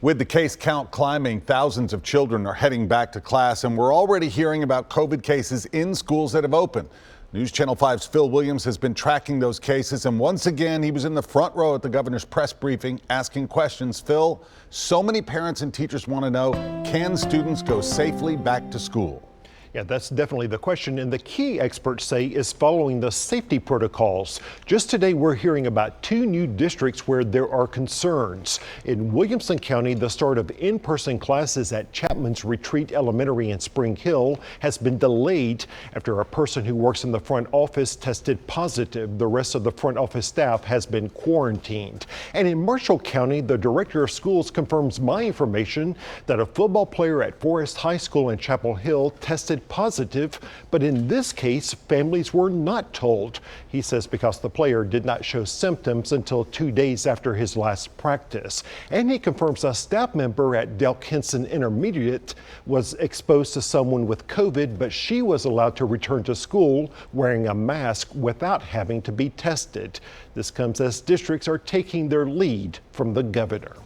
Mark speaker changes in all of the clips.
Speaker 1: With the case count climbing, thousands of children are heading back to class, and we're already hearing about COVID cases in schools that have opened. News Channel 5's Phil Williams has been tracking those cases, and once again, he was in the front row at the governor's press briefing asking questions. Phil, so many parents and teachers want to know, can students go safely back to school?
Speaker 2: Yeah, that's definitely the question, and the key, experts say, is following the safety protocols. Just today, we're hearing about 2 new districts where there are concerns. In Williamson County, the start of in-person classes at Chapman's Retreat Elementary in Spring Hill has been delayed after a person who works in the front office tested positive. The rest of the front office staff has been quarantined. And in Marshall County, the director of schools confirms my information that a football player at Forest High School in Chapel Hill tested positive, but in this case, families were not told. He says because the player did not show symptoms until 2 days after his last practice. And he confirms a staff member at Delk Henson Intermediate was exposed to someone with COVID, but she was allowed to return to school wearing a mask without having to be tested. This comes as districts are taking their lead from the governor.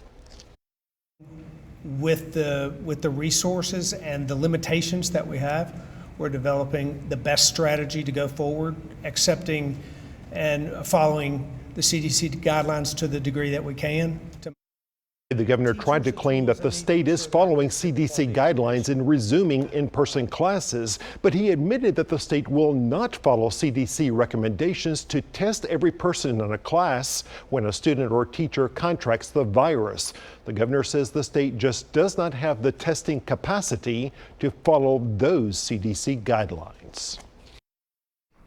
Speaker 3: With the resources and the limitations that we have, we're developing the best strategy to go forward, accepting and following the CDC guidelines to the degree that we can.
Speaker 2: The governor tried to claim that the state is following CDC guidelines in resuming in-person classes, but he admitted that the state will not follow CDC recommendations to test every person in a class when a student or teacher contracts the virus. The governor says the state just does not have the testing capacity to follow those CDC guidelines.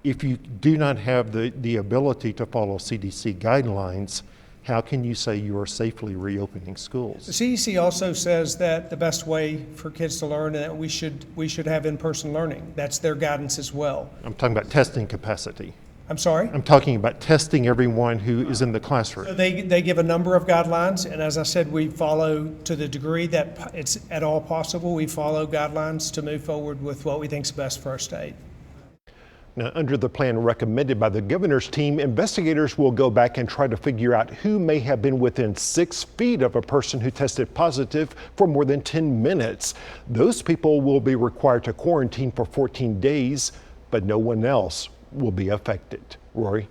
Speaker 2: If you do not have the ability to follow CDC guidelines, how can you say you are safely reopening schools?
Speaker 3: The CDC also says that the best way for kids to learn is that we should have in-person learning. That's their guidance as well.
Speaker 2: I'm talking about testing capacity.
Speaker 3: I'm sorry?
Speaker 2: I'm talking about testing everyone who is in the classroom.
Speaker 3: So they give a number of guidelines, and as I said, we follow to the degree that it's at all possible. We follow guidelines to move forward with what we think is best for our state.
Speaker 2: Now, under the plan recommended by the governor's team, investigators will go back and try to figure out who may have been within 6 feet of a person who tested positive for more than 10 minutes. Those people will be required to quarantine for 14 days, but no one else will be affected. Rory?